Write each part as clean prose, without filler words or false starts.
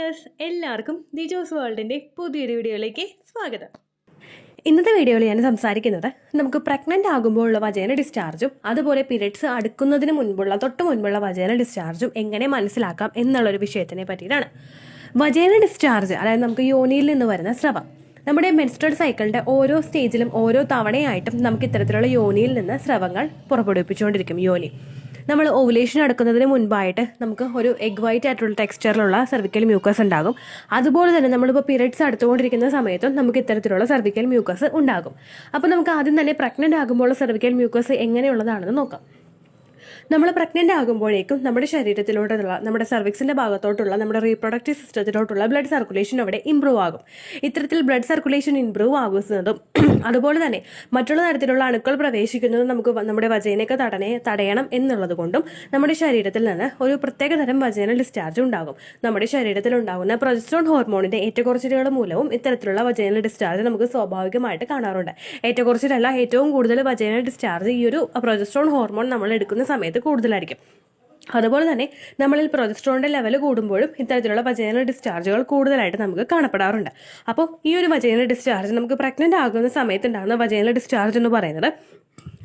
Viewers, എല്ലാവർക്കും ദിജോസ് വേൾഡിൻ്റെ പുതിയൊരു വീഡിയോയിലേക്ക് സ്വാഗതം. ഇന്നത്തെ വീഡിയോയിൽ ഞാൻ സംസാരിക്കുന്നത് നമുക്ക് പ്രഗ്നൻ്റ് ആകുമ്പോഴുള്ള വജൈന ഡിസ്ചാർജും അതുപോലെ പീരിയഡ്സ് അടുക്കുന്നതിന് മുൻപുള്ള തൊട്ട് മുൻപുള്ള വജൈന ഡിസ്ചാർജും എങ്ങനെ മനസ്സിലാക്കാം എന്നുള്ളൊരു വിഷയത്തിനെ പറ്റിയിട്ടാണ്. വജൈന ഡിസ്ചാർജ്, അതായത് നമുക്ക് യോനിയിൽ നിന്ന് വരുന്ന സ്രവം, നമ്മുടെ മെൻസ്ട്രൽ സൈക്കിളിൻ്റെ ഓരോ സ്റ്റേജിലും ഓരോ തവണയായിട്ടും നമുക്ക് ഇത്തരത്തിലുള്ള യോനിയിൽ നിന്ന് സ്രവങ്ങൾ പുറപ്പെടുവിപ്പിച്ചുകൊണ്ടിരിക്കും. യോനി നമ്മൾ ഓവുലേഷൻ എടുക്കുന്നതിന് മുൻപായിട്ട് നമുക്ക് ഒരു എഗ് വൈറ്റ് ആയിട്ടുള്ള ടെക്സ്ചറിലുള്ള സെർവിക്കൽ മ്യൂക്കസ് ഉണ്ടാകും. അതുപോലെ തന്നെ നമ്മളിപ്പോൾ പീരിയഡ്സ് അടുത്തുകൊണ്ടിരിക്കുന്ന സമയത്തും നമുക്ക് ഇത്തരത്തിലുള്ള സെർവിക്കൽ മ്യൂക്കസ് ഉണ്ടാകും. അപ്പോൾ നമുക്ക് ആദ്യം തന്നെ പ്രഗ്നൻ്റ് ആകുമ്പോൾ സെർവിക്കൽ മ്യൂക്കസ് എങ്ങനെയുള്ളതാണെന്ന് നോക്കാം. നമ്മൾ പ്രഗ്നൻ്റ് ആകുമ്പോഴേക്കും നമ്മുടെ ശരീരത്തിലോട്ടുള്ള, നമ്മുടെ സർവിക്സിൻ്റെ ഭാഗത്തോട്ടുള്ള, നമ്മുടെ റീപ്രൊഡക്റ്റീവ് സിസ്റ്റത്തിലോട്ടുള്ള ബ്ലഡ് സർക്കുലേഷൻ അവിടെ ഇമ്പ്രൂവ് ആകും. ഇത്തരത്തിൽ ബ്ലഡ് സർക്കുലേഷൻ ഇമ്പ്രൂവ് ആകുന്നതും അതുപോലെ തന്നെ മറ്റുള്ള തരത്തിലുള്ള അണുക്കൾ പ്രവേശിക്കുന്നതും നമുക്ക് നമ്മുടെ വജൈനയ്ക്ക് തടയണം എന്നുള്ളത് കൊണ്ടും നമ്മുടെ ശരീരത്തിൽ നിന്ന് ഒരു പ്രത്യേക തരം വജൈനൽ ഡിസ്ചാർജ് ഉണ്ടാകും. നമ്മുടെ ശരീരത്തിൽ ഉണ്ടാകുന്ന പ്രൊജസ്ട്രോൺ ഹോർമോണിന്റെ ഏറ്റക്കുറച്ചിലുകൾ മൂലവും ഇത്തരത്തിലുള്ള വജൈനൽ ഡിസ്ചാർജ് നമുക്ക് സ്വാഭാവികമായിട്ട് കാണാറുണ്ട്. ഏറ്റക്കുറച്ചിലല്ല, ഏറ്റവും കൂടുതൽ വജൈനൽ ഡിസ്ചാർജ് ഈ ഒരു പ്രൊജസ്ട്രോൺ ഹോർമോൺ നമ്മൾ എടുക്കുന്ന സമയത്ത് കൂടുതലായിരിക്കും. അതുപോലെ തന്നെ നമ്മളിൽ പ്രൊജസ്ട്രോണിന്റെ ലെവൽ കൂടുമ്പോഴും ഇത്തരത്തിലുള്ള വജൈനൽ ഡിസ്ചാർജുകൾ കൂടുതലായിട്ട് നമുക്ക് കാണപ്പെടാറുണ്ട്. അപ്പോൾ ഈ ഒരു വജൈനൽ ഡിസ്ചാർജ്, നമുക്ക് പ്രഗ്നൻ്റ് ആകുന്ന സമയത്ത് ഉണ്ടാകുന്ന വജൈനൽ ഡിസ്ചാർജ് എന്ന് പറയുന്നത്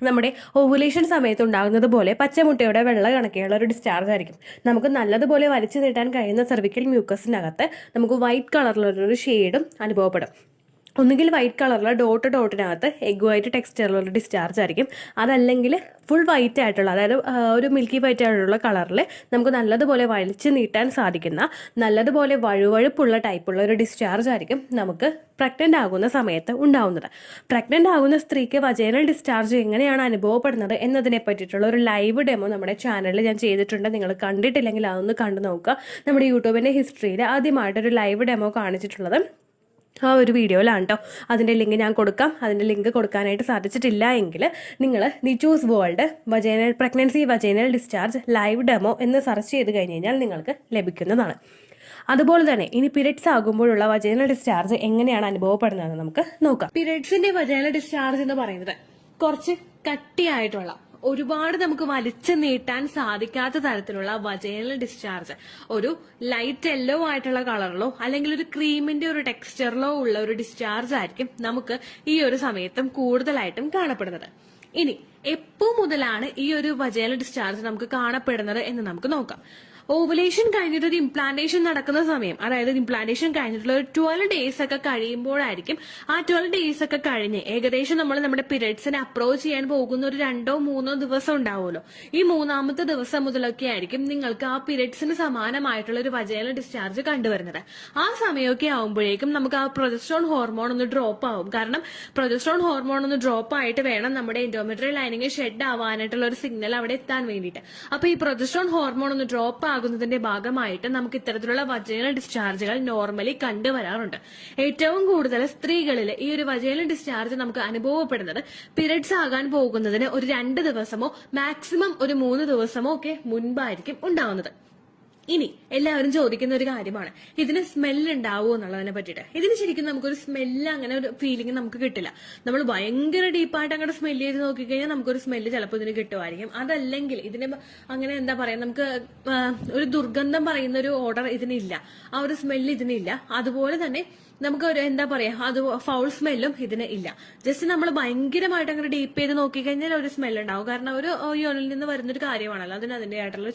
നമ്മുടെ ഓവുലേഷൻ സമയത്ത് ഉണ്ടാകുന്നത് പോലെ പച്ചമുട്ടയുടെ വെള്ള കണക്കെയുള്ള ഒരു ഡിസ്ചാർജ് ആയിരിക്കും. നമുക്ക് നല്ലതുപോലെ വലിച്ചു നീട്ടാൻ കഴിയുന്ന സെർവിക്കൽ മ്യൂക്കസിനകത്ത് നമുക്ക് വൈറ്റ് കളറിലൊരു ഷെയ്ഡും അനുഭവപ്പെടും. ഒന്നുകിൽ വൈറ്റ് കളറിലുള്ള ഡോട്ടിനകത്ത് എഗ് വൈറ്റ് ടെക്സ്ചറിലുള്ള ഡിസ്ചാർജ് ആയിരിക്കും. അതല്ലെങ്കിൽ ഫുൾ വൈറ്റ് ആയിട്ടുള്ള, അതായത് ഒരു മിൽക്കി വൈറ്റ് ആയിട്ടുള്ള കളറിൽ നമുക്ക് നല്ലതുപോലെ വലിച്ചു നീട്ടാൻ സാധിക്കുന്ന, നല്ലതുപോലെ വഴുവഴുപ്പുള്ള ടൈപ്പുള്ള ഒരു ഡിസ്ചാർജ് ആയിരിക്കും നമുക്ക് പ്രഗ്നൻ്റ് ആകുന്ന സമയത്ത് ഉണ്ടാവുന്നത്. പ്രഗ്നൻ്റ് ആകുന്ന സ്ത്രീക്ക് വജൈനൽ ഡിസ്ചാർജ് എങ്ങനെയാണ് അനുഭവപ്പെടുന്നത് എന്നതിനെ പറ്റിയിട്ടുള്ള ഒരു ലൈവ് ഡെമോ നമ്മുടെ ചാനലിൽ ഞാൻ ചെയ്തിട്ടുണ്ട്. നിങ്ങൾ കണ്ടിട്ടില്ലെങ്കിൽ അതൊന്ന് കണ്ടു നോക്കുക. നമ്മുടെ യൂട്യൂബിൻ്റെ ഹിസ്റ്ററിയിൽ ആദ്യമായിട്ടൊരു ലൈവ് ഡെമോ കാണിച്ചിട്ടുള്ളത് ആ ഒരു വീഡിയോയിലാണ് കേട്ടോ. അതിൻ്റെ ലിങ്ക് ഞാൻ കൊടുക്കാം. അതിൻ്റെ ലിങ്ക് കൊടുക്കാനായിട്ട് സാധിച്ചിട്ടില്ല എങ്കിൽ നിങ്ങൾ Dijo's world pregnancy vaginal discharge live demo എന്ന് സെർച്ച് ചെയ്ത് കഴിഞ്ഞ് കഴിഞ്ഞാൽ നിങ്ങൾക്ക് ലഭിക്കുന്നതാണ്. അതുപോലെ തന്നെ ഇനി പീരിയഡ്സ് ആകുമ്പോഴുള്ള വജൈനൽ ഡിസ്ചാർജ് എങ്ങനെയാണ് അനുഭവപ്പെടുന്നതെന്ന് നമുക്ക് നോക്കാം. പീരിയഡ്സിന്റെ വജൈനൽ ഡിസ്ചാർജ് എന്ന് പറയുന്നത് കുറച്ച് കട്ടിയായിട്ടുള്ള, ഒരുപാട് നമുക്ക് വലിച്ചു നീട്ടാൻ സാധിക്കാത്ത തരത്തിലുള്ള വജൈനൽ ഡിസ്ചാർജ്, ഒരു ലൈറ്റ് യെല്ലോ ആയിട്ടുള്ള കളറിലോ അല്ലെങ്കിൽ ഒരു ക്രീമിന്റെ ഒരു ടെക്സ്ചറിലോ ഉള്ള ഒരു ഡിസ്ചാർജ് ആയിരിക്കും നമുക്ക് ഈ ഒരു സമയത്തും കൂടുതലായിട്ടും കാണപ്പെടുന്നത്. ഇനി എപ്പോ മുതലാണ് ഈ ഒരു വജൈനൽ ഡിസ്ചാർജ് നമുക്ക് കാണപ്പെടുന്നത് എന്ന് നമുക്ക് നോക്കാം. ഓവുലേഷൻ കഴിഞ്ഞിട്ട് ഒരു ഇംപ്ലാന്റേഷൻ നടക്കുന്ന സമയം, അതായത് ഇംപ്ലാന്റേഷൻ കഴിഞ്ഞിട്ടുള്ള ഒരു 12 ഡേയ്സ് ഒക്കെ കഴിയുമ്പോഴായിരിക്കും. ആ 12 ഡേയ്സ് ഒക്കെ കഴിഞ്ഞ് ഏകദേശം നമ്മൾ നമ്മുടെ പീരിയഡ്സിനെ അപ്രോച്ച് ചെയ്യാൻ പോകുന്ന ഒരു 2-3 ദിവസം ഉണ്ടാവുമല്ലോ. ഈ 3ാമത്തെ ദിവസം മുതലൊക്കെ ആയിരിക്കും നിങ്ങൾക്ക് ആ പീരിയഡ്സിന് സമാനമായിട്ടുള്ള ഒരു വജൈനൽ ഡിസ്ചാർജ് കണ്ടുവരുന്നത്. ആ സമയമൊക്കെ ആവുമ്പോഴേക്കും നമുക്ക് ആ പ്രൊജസ്ട്രോൺ ഹോർമോൺ ഒന്ന് ഡ്രോപ്പ് ആവും. കാരണം പ്രൊജസ്ട്രോൺ ഹോർമോൺ ഒന്ന് ഡ്രോപ്പ് ആയിട്ട് വേണം നമ്മുടെ എൻഡോമെട്രിയൽ ലൈനിങ് ഷെഡ് ആവാനായിട്ടുള്ള ഒരു സിഗ്നൽ അവിടെ എത്താൻ വേണ്ടിയിട്ട്. അപ്പൊ ഈ പ്രൊജസ്ട്രോൺ ഹോർമോൺ ഒന്ന് ഡ്രോപ്പ് ആകുന്നതിന്റെ ഭാഗമായിട്ട് നമുക്ക് ഇത്തരത്തിലുള്ള വജൈനൽ ഡിസ്ചാർജുകൾ നോർമലി കണ്ടുവരാറുണ്ട്. ഏറ്റവും കൂടുതൽ സ്ത്രീകളിൽ ഈ ഒരു വജൈനൽ ഡിസ്ചാർജ് നമുക്ക് അനുഭവപ്പെടുന്നത് പീരിയഡ്സ് ആകാൻ പോകുന്നതിന് ഒരു 2 ദിവസമോ മാക്സിമം ഒരു 3 ദിവസമോ ഒക്കെ മുൻപായിരിക്കും ഉണ്ടാവുന്നത്. ഇനി എല്ലാവരും ചോദിക്കുന്ന ഒരു കാര്യമാണ്, ഇതിന് സ്മെല്ല് ഉണ്ടാവുമോ എന്നുള്ളതിനെ പറ്റിയിട്ട്. ഇതിന് ശരിക്കും നമുക്കൊരു സ്മെല്ല്, അങ്ങനെ ഒരു ഫീലിംഗ് നമുക്ക് കിട്ടില്ല. നമ്മൾ ഭയങ്കര ഡീപ്പായിട്ട് അങ്ങോട്ട് സ്മെല്ല് ചെയ്ത് നോക്കിക്കഴിഞ്ഞാൽ നമുക്കൊരു സ്മെല്ല് ചിലപ്പോൾ ഇതിന് കിട്ടുമായിരിക്കും. അതല്ലെങ്കിൽ ഇതിന് അങ്ങനെ എന്താ പറയാ, നമുക്ക് ഒരു ദുർഗന്ധം പറയുന്ന ഒരു ഓർഡർ ഇതിനില്ല, ആ ഒരു സ്മെല്ല് ഇതിനില്ല. അതുപോലെ തന്നെ നമുക്ക് ഒരു എന്താ പറയാ, അത് ഫൗൾ സ്മെല്ലും ഇതിന് ഇല്ല. ജസ്റ്റ് നമ്മൾ ഭയങ്കരമായിട്ട് അങ്ങനെ ഡീപ്പ് ചെയ്ത് നോക്കിക്കഴിഞ്ഞാൽ ഒരു സ്മെല്ല് ഉണ്ടാവും. കാരണം ഒരു യോനിൽ നിന്ന് വരുന്നൊരു കാര്യമാണല്ലോ, അതിന് അതിൻ്റെതായിട്ടുള്ള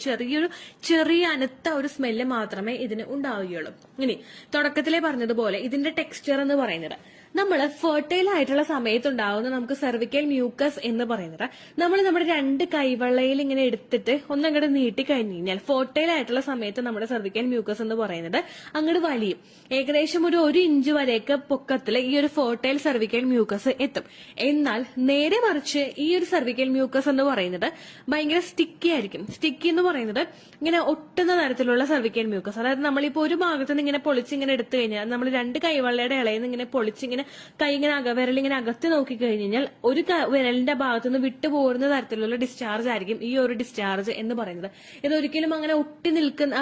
ചെറിയ അനത്ത ഒരു സ്മെല്ല് മാത്രമേ ഇതിന് ഉണ്ടാവുകയുള്ളൂ. ഇനി തുടക്കത്തിലേ പറഞ്ഞതുപോലെ ഇതിന്റെ ടെക്സ്ചർ എന്ന് പറയുന്നത്, നമ്മൾ ഫെർട്ടൈൽ ആയിട്ടുള്ള സമയത്തുണ്ടാവുന്ന നമുക്ക് സെർവിക്കൽ മ്യൂക്കസ് എന്ന് പറയുന്നത് നമ്മൾ നമ്മുടെ 2 കൈവെള്ളയിൽ ഇങ്ങനെ എടുത്തിട്ട് ഒന്നങ്ങോട്ട് നീട്ടി കഴിഞ്ഞു കഴിഞ്ഞാൽ ഫെർട്ടൈൽ ആയിട്ടുള്ള സമയത്ത് നമ്മുടെ സെർവിക്കൽ മ്യൂക്കസ് എന്ന് പറയുന്നത് അങ്ങോട്ട് വലിയും. ഏകദേശം ഒരു 1 ഇഞ്ച് വരെയൊക്കെ പൊക്കത്തിൽ ഈ ഒരു ഫെർട്ടൈൽ സെർവിക്കൽ മ്യൂക്കസ് എത്തും. എന്നാൽ നേരെ മറിച്ച് ഈ ഒരു സെർവിക്കൽ മ്യൂക്കസ് എന്ന് പറയുന്നത് ഭയങ്കര സ്റ്റിക്കി ആയിരിക്കും. സ്റ്റിക്കി എന്ന് പറയുന്നത് ഇങ്ങനെ ഒട്ടുന്ന തരത്തിലുള്ള സെർവിക്കൽ മ്യൂക്കസ്, അതായത് നമ്മളിപ്പോ ഒരു ഭാഗത്ത് നിന്ന് ഇങ്ങനെ പൊളിച്ചിങ്ങനെ എടുത്തു കഴിഞ്ഞാൽ, നമ്മൾ 2 കൈവെള്ളയുടെ ഇളയിൽ നിന്ന് ഇങ്ങനെ പൊളിച്ചിങ്ങനെ കൈ ഇങ്ങനെ വിരലിങ്ങനെ അകത്ത് നോക്കി കഴിഞ്ഞാൽ ഒരു വിരലിന്റെ ഭാഗത്തുനിന്ന് വിട്ടുപോരുന്ന തരത്തിലുള്ള ഡിസ്ചാർജ് ആയിരിക്കും ഈ ഒരു ഡിസ്ചാർജ് എന്ന് പറയുന്നത്. ഇതൊരിക്കലും അങ്ങനെ ഒട്ടി നിൽക്കുന്ന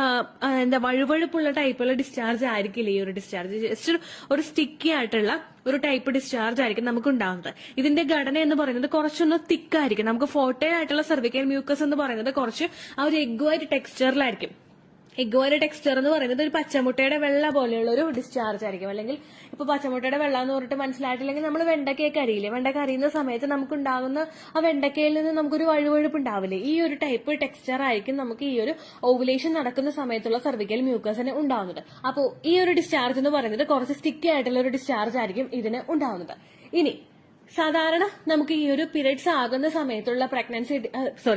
എന്താ വഴുവഴുപ്പുള്ള ടൈപ്പുള്ള ഡിസ്ചാർജ് ആയിരിക്കില്ല ഈ ഒരു ഡിസ്ചാർജ്. ജസ്റ്റ് ഒരു സ്റ്റിക്കി ആയിട്ടുള്ള ഒരു ടൈപ്പ് ഡിസ്ചാർജ് ആയിരിക്കും നമുക്ക് ഉണ്ടാകുന്നത്. ഇതിന്റെ ഘടന എന്ന് പറയുന്നത് കുറച്ചൊന്ന് തിക്കായിരിക്കും. നമുക്ക് ഫോർട്ടൈൽ ആയിട്ടുള്ള സെർവിക്കൽ മ്യൂക്കസ് എന്ന് പറയുന്നത് കുറച്ച് ആ ഒരു എഗ് വൈറ്റ് ടെക്സ്ചറിലായിരിക്കും. എഗ്ഗോയുടെ ടെക്സ്ചർ എന്ന് പറയുന്നത് ഒരു പച്ചമുട്ടയുടെ വെള്ള പോലെയുള്ള ഒരു ഡിസ്ചാർജ് ആയിരിക്കും. അല്ലെങ്കിൽ ഇപ്പൊ പച്ചമുട്ടയുടെ വെള്ളം എന്ന് പറഞ്ഞിട്ട് മനസ്സിലായിട്ടില്ലെങ്കിൽ നമ്മൾ വെണ്ടക്കയൊക്കെ അറിയില്ലേ, വെണ്ടക്ക അറിയുന്ന സമയത്ത് നമുക്കുണ്ടാകുന്ന ആ വെണ്ടക്കയിൽ നിന്ന് നമുക്കൊരു വഴുവഴുപ്പ് ഉണ്ടാവില്ലേ, ഈ ഒരു ടൈപ്പ് ടെക്സ്ചർ ആയിരിക്കും നമുക്ക് ഈ ഒരു ഓവുലേഷൻ നടക്കുന്ന സമയത്തുള്ള സർവിക്കൽ മ്യൂക്കസിന് ഉണ്ടാവുന്നത്. അപ്പോൾ ഈ ഒരു ഡിസ്ചാർജ് എന്ന് പറയുന്നത് കുറച്ച് സ്റ്റിക്കി ആയിട്ടുള്ള ഒരു ഡിസ്ചാർജ് ആയിരിക്കും ഇതിന് ഉണ്ടാവുന്നത്. ഇനി സാധാരണ നമുക്ക് ഈ ഒരു പീരിയഡ്സ് ആകുന്ന സമയത്തുള്ള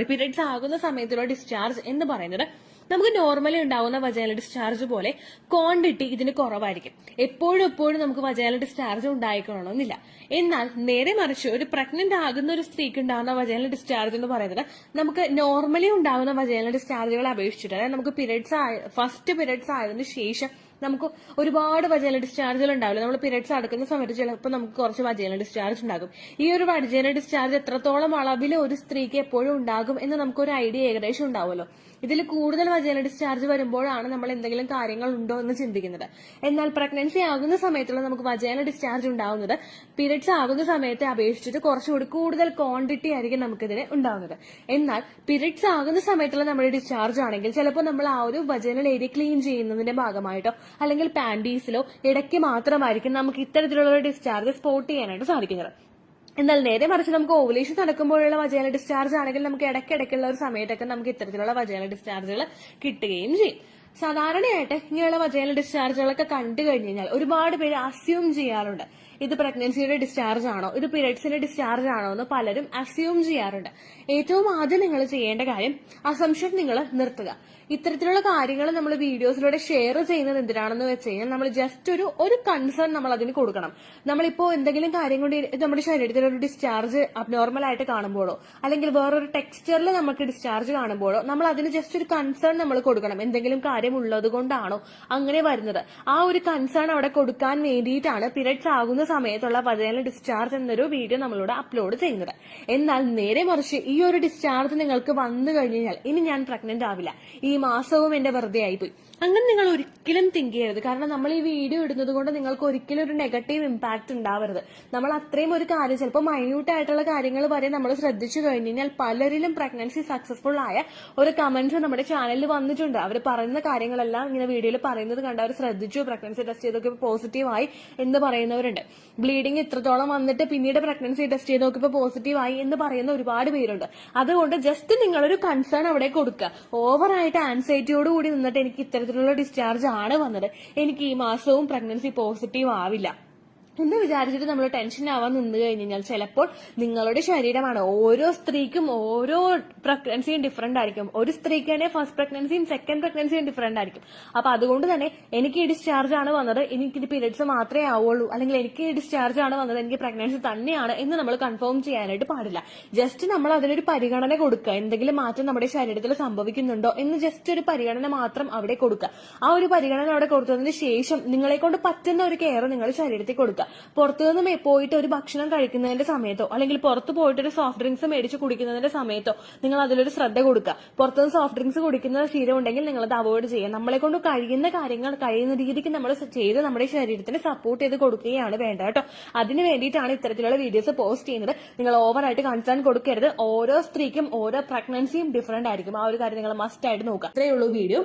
പീരിയഡ്സ് ആകുന്ന സമയത്തുള്ള ഡിസ്ചാർജ് എന്ന് പറയുന്നത് നമുക്ക് നോർമലി ഉണ്ടാവുന്ന വജൈനൽ ഡിസ്ചാർജ് പോലെ ക്വാണ്ടിറ്റി ഇതിന് കുറവായിരിക്കും. എപ്പോഴും നമുക്ക് വജൈനൽ ഡിസ്ചാർജ് ഉണ്ടായിക്കൊള്ളണമെന്നില്ല. എന്നാൽ നേരെ മറിച്ച് ഒരു പ്രഗ്നന്റ് ആകുന്ന ഒരു സ്ത്രീക്ക് ഉണ്ടാകുന്ന വജൈനൽ ഡിസ്ചാർജ് എന്ന് പറയുന്നത് നമുക്ക് നോർമലി ഉണ്ടാകുന്ന വജൈനൽ ഡിസ്ചാർജുകളെ അപേക്ഷിച്ചിട്ട്, അതായത് നമുക്ക് ഫസ്റ്റ് പീരിയഡ്സ് ആയതിനു ശേഷം നമുക്ക് ഒരുപാട് വജൈനൽ ഡിസ്ചാർജുകൾ ഉണ്ടാവില്ല. നമ്മൾ പീരിയഡ്സ് അടുക്കുന്ന സമയത്ത് ചിലപ്പോൾ നമുക്ക് കുറച്ച് വജൈനൽ ഡിസ്ചാർജ് ഉണ്ടാകും. ഈ ഒരു വജൈനൽ ഡിസ്ചാർജ് എത്രത്തോളം അളവിൽ ഒരു സ്ത്രീക്ക് എപ്പോഴും ഉണ്ടാകും എന്ന് നമുക്കൊരു ഐഡിയ ഏകദേശം ഉണ്ടാവുമല്ലോ. ഇതിൽ കൂടുതൽ വജൈനൽ ഡിസ്ചാർജ് വരുമ്പോഴാണ് നമ്മൾ എന്തെങ്കിലും കാര്യങ്ങൾ ഉണ്ടോ എന്ന് ചിന്തിക്കുന്നത്. എന്നാൽ പ്രഗ്നൻസി ആകുന്ന സമയത്തുള്ള നമുക്ക് വജൈനൽ ഡിസ്ചാർജ് ഉണ്ടാവുന്നത് പീരിയഡ്സ് ആകുന്ന സമയത്തെ അപേക്ഷിച്ചിട്ട് കുറച്ചുകൂടി കൂടുതൽ ക്വാണ്ടിറ്റി ആയിരിക്കും നമുക്കിതിന് ഉണ്ടാവുന്നത്. എന്നാൽ പീരിയഡ്സ് ആകുന്ന സമയത്തുള്ള നമ്മുടെ ഡിസ്ചാർജ് ആണെങ്കിൽ ചിലപ്പോൾ നമ്മൾ ആ ഒരു വജൈനൽ ഏരിയ ക്ലീൻ ചെയ്യുന്നതിന്റെ ഭാഗമായിട്ടോ അല്ലെങ്കിൽ പാൻറ്റീസിലോ ഇടയ്ക്ക് മാത്രമായിരിക്കും നമുക്ക് ഇത്തരത്തിലുള്ള ഒരു ഡിസ്ചാർജ് സ്പോട്ട് ചെയ്യാനായിട്ട് സാധിക്കുന്നത്. എന്നാൽ നേരെ മറിച്ച് നമുക്ക് ഓവുലേഷൻ നടക്കുമ്പോഴുള്ള വജൈനൽ ഡിസ്ചാർജ് ആണെങ്കിൽ നമുക്ക് ഇടയ്ക്കിടയ്ക്കുള്ള ഒരു സമയത്തൊക്കെ നമുക്ക് ഇത്തരത്തിലുള്ള വജൈനൽ ഡിസ്ചാർജുകൾ കിട്ടുകയും ചെയ്യും. സാധാരണയായിട്ട് ഇങ്ങനെയുള്ള വജൈനൽ ഡിസ്ചാർജുകളൊക്കെ കണ്ടു കഴിഞ്ഞു കഴിഞ്ഞാൽ ഒരുപാട് പേര് അസ്യൂം ചെയ്യാറുണ്ട്, ഇത് പ്രഗ്നൻസിയുടെ ഡിസ്ചാർജ് ആണോ, ഇത് പീരിയഡ്സിന്റെ ഡിസ്ചാർജ് ആണോ എന്ന് പലരും അസ്യൂം ചെയ്യാറുണ്ട്. ഏറ്റവും ആദ്യം നിങ്ങൾ ചെയ്യേണ്ട കാര്യം അസംഷൻ നിങ്ങൾ നിർത്തുക. ഇത്തരത്തിലുള്ള കാര്യങ്ങൾ നമ്മൾ വീഡിയോസിലൂടെ ഷെയർ ചെയ്യുന്നത് എന്തിനാണെന്ന് വെച്ച് കഴിഞ്ഞാൽ നമ്മൾ ജസ്റ്റ് ഒരു കൺസേൺ നമ്മൾ അതിന് കൊടുക്കണം. നമ്മളിപ്പോ എന്തെങ്കിലും കാര്യം കൊണ്ട് നമ്മുടെ ശരീരത്തിൽ ഒരു ഡിസ്ചാർജ് അബ്നോർമൽ ആയിട്ട് കാണുമ്പോഴോ അല്ലെങ്കിൽ വേറൊരു ടെക്സ്ചറിൽ നമുക്ക് ഡിസ്ചാർജ് കാണുമ്പോഴോ നമ്മൾ അതിന് ജസ്റ്റ് ഒരു കൺസേൺ നമ്മൾ കൊടുക്കണം. എന്തെങ്കിലും കാര്യം ഉള്ളത് കൊണ്ടാണോ അങ്ങനെ വരുന്നത്, ആ ഒരു കൺസേൺ അവിടെ കൊടുക്കാൻ വേണ്ടിയിട്ടാണ് പീരിയഡ്സ് ആകുന്ന സമയത്തുള്ള വജൈനൽ ഡിസ്ചാർജ് എന്നൊരു വീഡിയോ നമ്മളിവിടെ അപ്ലോഡ് ചെയ്യുന്നത്. എന്നാൽ നേരെ മറിച്ച് ഈ ഒരു ഡിസ്ചാർജ് നിങ്ങൾക്ക് വന്നു കഴിഞ്ഞാൽ ഇനി ഞാൻ പ്രഗ്നന്റ് ആവില്ല, ഈ മാസവും എന്റെ വെറുതെ ആയിപ്പോയി, അങ്ങനെ നിങ്ങൾ ഒരിക്കലും തിങ്ക് ചെയ്യരുത്. കാരണം നമ്മൾ ഈ വീഡിയോ ഇടുന്നത് കൊണ്ട് നിങ്ങൾക്ക് ഒരിക്കലും ഒരു നെഗറ്റീവ് ഇമ്പാക്ട് ഉണ്ടാവരുത്. നമ്മൾ അത്രയും ഒരു കാര്യം, ചിലപ്പോൾ മൈന്യൂട്ട് ആയിട്ടുള്ള കാര്യങ്ങൾ വരെ നമ്മൾ ശ്രദ്ധിച്ചു കഴിഞ്ഞു കഴിഞ്ഞാൽ പലരിലും പ്രഗ്നൻസി സക്സസ്ഫുൾ ആയ ഒരു കമന്റ്സ് നമ്മുടെ ചാനലിൽ വന്നിട്ടുണ്ട്. അവർ പറയുന്ന കാര്യങ്ങളെല്ലാം ഇങ്ങനെ വീഡിയോയിൽ പറയുന്നത് കണ്ട് അവർ ശ്രദ്ധിച്ചു, പ്രഗ്നൻസി ടെസ്റ്റ് ചെയ്തൊക്കെ പോസിറ്റീവായി എന്ന് പറയുന്നവരുണ്ട്. ബ്ലീഡിംഗ് ഇത്രത്തോളം വന്നിട്ട് പിന്നീട് പ്രഗ്നൻസി ടെസ്റ്റ് ചെയ്ത് നോക്കിയപ്പോൾ പോസിറ്റീവായി എന്ന് പറയുന്ന ഒരുപാട് പേരുണ്ട്. അതുകൊണ്ട് ജസ്റ്റ് നിങ്ങളൊരു കൺസേൺ അവിടെ കൊടുക്കുക. ഓവറായിട്ട് ആൻസൈറ്റിയോടുകൂടി നിന്നിട്ട് എനിക്ക് ഇത്തരത്തിലുള്ള ഡിസ്ചാർജ് ആണ് വന്നത്, എനിക്ക് ഈ മാസവും പ്രഗ്നൻസി പോസിറ്റീവ് ആവില്ല എന്ന് വിചാരിച്ചിട്ട് നമ്മൾ ടെൻഷൻ ആവാൻ നിന്ന് കഴിഞ്ഞാൽ ചിലപ്പോൾ നിങ്ങളുടെ ശരീരമാണ്, ഓരോ സ്ത്രീക്കും ഓരോ പ്രഗ്നൻസിയും ഡിഫറെന്റ് ആയിരിക്കും. ഒരു സ്ത്രീക്കാണെങ്കിൽ ഫസ്റ്റ് പ്രഗ്നൻസിയും സെക്കൻഡ് പ്രഗ്നൻസിയും ഡിഫറെന്റ് ആയിരിക്കും. അപ്പൊ അതുകൊണ്ട് തന്നെ എനിക്ക് ഈ ഡിസ്ചാർജ് ആണ് വന്നത്, എനിക്ക് പീരിയഡ്സ് മാത്രമേ ആവുള്ളൂ, അല്ലെങ്കിൽ എനിക്ക് ഈ ഡിസ്ചാർജ് ആണ് വന്നത്, എനിക്ക് പ്രഗ്നൻസി തന്നെയാണ് എന്ന് നമ്മൾ കൺഫേം ചെയ്യാനായിട്ട് പാടില്ല. ജസ്റ്റ് നമ്മൾ അതിനൊരു പരിഗണന കൊടുക്കുക. എന്തെങ്കിലും മാറ്റം നമ്മുടെ ശരീരത്തിൽ സംഭവിക്കുന്നുണ്ടോ എന്ന് ജസ്റ്റ് ഒരു പരിഗണന മാത്രം അവിടെ കൊടുക്കുക. ആ ഒരു പരിഗണന അവിടെ കൊടുത്തതിന് ശേഷം നിങ്ങളെ കൊണ്ട് പറ്റുന്ന ഒരു കെയർ നിങ്ങൾ ശരീരത്തിൽ കൊടുക്കുക. പുറത്തുനിന്ന് പോയിട്ട് ഒരു ഭക്ഷണം കഴിക്കുന്നതിന്റെ സമയത്തോ അല്ലെങ്കിൽ പുറത്ത് പോയിട്ട് ഒരു സോഫ്റ്റ് ഡ്രിങ്ക്സ് മേടിച്ച് കുടിക്കുന്നതിന്റെ സമയത്തോ നിങ്ങൾ അതിലൊരു ശ്രദ്ധ കൊടുക്കുക. പുറത്തുനിന്ന് സോഫ്റ്റ് ഡ്രിങ്ക്സ് കുടിക്കുന്ന ശീലം ഉണ്ടെങ്കിൽ നിങ്ങൾ അത് അവോയ്ഡ് ചെയ്യുക. നമ്മളെ കൊണ്ട് കഴിയുന്ന കാര്യങ്ങൾ കഴിയുന്ന രീതിക്ക് നമ്മൾ ചെയ്ത് നമ്മുടെ ശരീരത്തിന് സപ്പോർട്ട് ചെയ്ത് കൊടുക്കുകയാണ് വേണ്ടത് കേട്ടോ. അതിന് വേണ്ടിയിട്ടാണ് ഇത്തരത്തിലുള്ള വീഡിയോസ് പോസ്റ്റ് ചെയ്യുന്നത്. നിങ്ങൾ ഓവറായിട്ട് കൺസേൺ കൊടുക്കരുത്. ഓരോ സ്ത്രീക്കും ഓരോ പ്രഗ്നൻസിയും ഡിഫറെന്റ് ആയിരിക്കും. ആ ഒരു കാര്യം നിങ്ങൾ മസ്റ്റ് ആയിട്ട് നോക്കുക. അത്രയേ ഉള്ളൂ വീഡിയോ.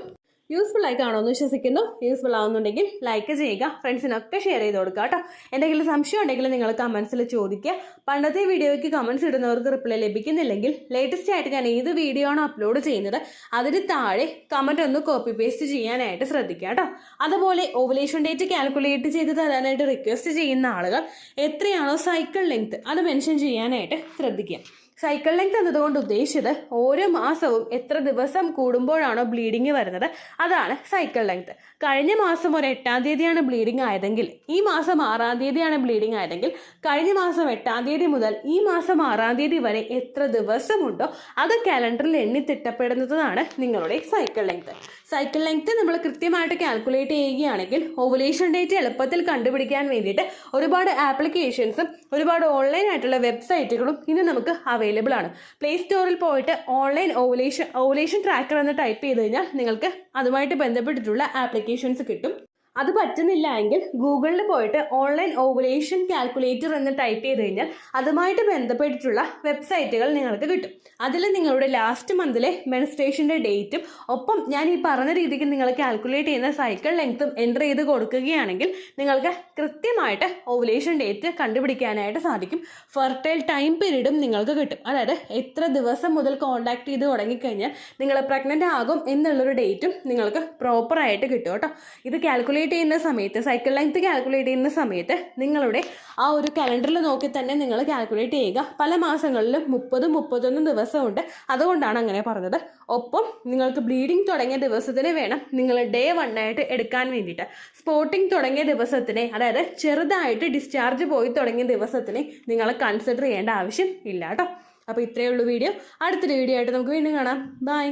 യൂസ്ഫുൾ ആയി കാണുമെന്ന് വിശ്വസിക്കുന്നു. യൂസ്ഫുൾ ആവുന്നുണ്ടെങ്കിൽ ലൈക്ക് ചെയ്യുക, ഫ്രണ്ട്സിനൊക്കെ ഷെയർ ചെയ്ത് കൊടുക്കുക കേട്ടോ. എന്തെങ്കിലും സംശയം ഉണ്ടെങ്കിൽ നിങ്ങൾ കമന്റ്സിൽ ചോദിക്കുക. പണ്ടത്തെ വീഡിയോയ്ക്ക് കമന്റ്സ് ഇടുന്നവർക്ക് റിപ്ലൈ ലഭിക്കുന്നില്ലെങ്കിൽ ലേറ്റസ്റ്റ് ആയിട്ട് ഞാൻ ഏത് വീഡിയോ ആണോ അപ്ലോഡ് ചെയ്യുന്നത് അതിന് താഴെ കമന്റ് ഒന്ന് കോപ്പി പേസ്റ്റ് ചെയ്യാനായിട്ട് ശ്രദ്ധിക്കുക കേട്ടോ. അതുപോലെ ഓവുലേഷൻ ഡേറ്റ് കാൽക്കുലേറ്റ് ചെയ്ത് തരാനായിട്ട് റിക്വസ്റ്റ് ചെയ്യുന്ന ആളുകൾ എത്രയാണോ സൈക്കിൾ ലെങ്ത് അത് മെൻഷൻ ചെയ്യാനായിട്ട് ശ്രദ്ധിക്കുക. സൈക്കിൾ ലെങ്ത് എന്നതുകൊണ്ട് ഉദ്ദേശിച്ചത് ഓരോ മാസവും എത്ര ദിവസം കൂടുമ്പോഴാണോ ബ്ലീഡിങ് വരുന്നത് അതാണ് സൈക്കിൾ ലെങ്ത്. കഴിഞ്ഞ മാസം ഒരു 8-ാം തീയതിയാണ് ബ്ലീഡിങ് ആയതെങ്കിൽ ഈ മാസം 6-ാം തീയതിയാണ് ബ്ലീഡിങ് ആയതെങ്കിൽ കഴിഞ്ഞ മാസം 8-ാം തീയതി മുതൽ ഈ മാസം 6-ാം തീയതി വരെ എത്ര ദിവസമുണ്ടോ അത് കാലണ്ടറിൽ എണ്ണി തിട്ടപ്പെടുന്നതാണ് നിങ്ങളുടെ സൈക്കിൾ ലെങ്ത്. സൈക്കിൾ ലെങ്ത് നമ്മൾ കൃത്യമായിട്ട് കാൽക്കുലേറ്റ് ചെയ്യുകയാണെങ്കിൽ ഓവുലേഷൻ ഡേറ്റ് എളുപ്പത്തിൽ കണ്ടുപിടിക്കാൻ വേണ്ടിയിട്ട് ഒരുപാട് ആപ്ലിക്കേഷൻസും ഒരുപാട് ഓൺലൈൻ ആയിട്ടുള്ള വെബ്സൈറ്റുകളും ഇന്ന് നമുക്ക് അവൈലബിൾ ആണ്. പ്ലേ സ്റ്റോറിൽ പോയിട്ട് ഓൺലൈൻ ഓവുലേഷൻ ട്രാക്കർ എന്ന് ടൈപ്പ് ചെയ്ത് കഴിഞ്ഞാൽ നിങ്ങൾക്ക് അതുമായിട്ട് ബന്ധപ്പെട്ടിട്ടുള്ള ആപ്ലിക്കേഷൻസ് കിട്ടും. അത് പറ്റുന്നില്ല എങ്കിൽ ഗൂഗിളിൽ പോയിട്ട് ഓൺലൈൻ ഓവുലേഷൻ കാൽക്കുലേറ്റർ എന്ന് ടൈപ്പ് ചെയ്ത് കഴിഞ്ഞാൽ അതുമായിട്ട് ബന്ധപ്പെട്ടിട്ടുള്ള വെബ്സൈറ്റുകൾ നിങ്ങൾക്ക് കിട്ടും. അതിൽ നിങ്ങളുടെ ലാസ്റ്റ് മന്തിലെ മെൻസ്ട്രേഷൻ്റെ ഡേറ്റും ഒപ്പം ഞാൻ ഈ പറഞ്ഞ രീതിക്ക് നിങ്ങൾ കാൽക്കുലേറ്റ് ചെയ്യുന്ന സൈക്കിൾ ലെങ്ത്തും എൻ്റർ ചെയ്ത് കൊടുക്കുകയാണെങ്കിൽ നിങ്ങൾക്ക് കൃത്യമായിട്ട് ഓവുലേഷൻ ഡേറ്റ് കണ്ടുപിടിക്കാനായിട്ട് സാധിക്കും. ഫെർട്ടൈൽ ടൈം പീരീഡും നിങ്ങൾക്ക് കിട്ടും. അതായത് എത്ര ദിവസം മുതൽ കോൺടാക്ട് ചെയ്ത് തുടങ്ങിക്കഴിഞ്ഞാൽ നിങ്ങൾ പ്രഗ്നൻ്റ് ആകും എന്നുള്ളൊരു ഡേറ്റും നിങ്ങൾക്ക് പ്രോപ്പറായിട്ട് കിട്ടും കേട്ടോ. ഇത് കാൽക്കുലേറ്റ് ചെയ്യുന്ന സമയത്ത്, സൈക്കിൾ ലെങ്ത് കാൽക്കുലേറ്റ് ചെയ്യുന്ന സമയത്ത് നിങ്ങളുടെ ആ ഒരു കലണ്ടറിൽ നോക്കി തന്നെ നിങ്ങൾ കാൽക്കുലേറ്റ് ചെയ്യുക. പല മാസങ്ങളിലും 30-31 ദിവസമുണ്ട്, അതുകൊണ്ടാണ് അങ്ങനെ പറഞ്ഞത്. ഒപ്പം നിങ്ങൾക്ക് ബ്ലീഡിങ് തുടങ്ങിയ ദിവസത്തിന് വേണം നിങ്ങൾ ഡേ 1 ആയിട്ട് എടുക്കാൻ വേണ്ടിയിട്ട്. സ്പോട്ടിങ് തുടങ്ങിയ ദിവസത്തിനെ, അതായത് ചെറുതായിട്ട് ഡിസ്ചാർജ് പോയി തുടങ്ങിയ ദിവസത്തിനെ നിങ്ങൾ കൺസിഡർ ചെയ്യേണ്ട ആവശ്യം ഇല്ല കേട്ടോ. അപ്പോൾ ഇത്രയേ ഉള്ളൂ വീഡിയോ. അടുത്തൊരു വീഡിയോ ആയിട്ട് നമുക്ക് വീണ്ടും കാണാം. ബൈ.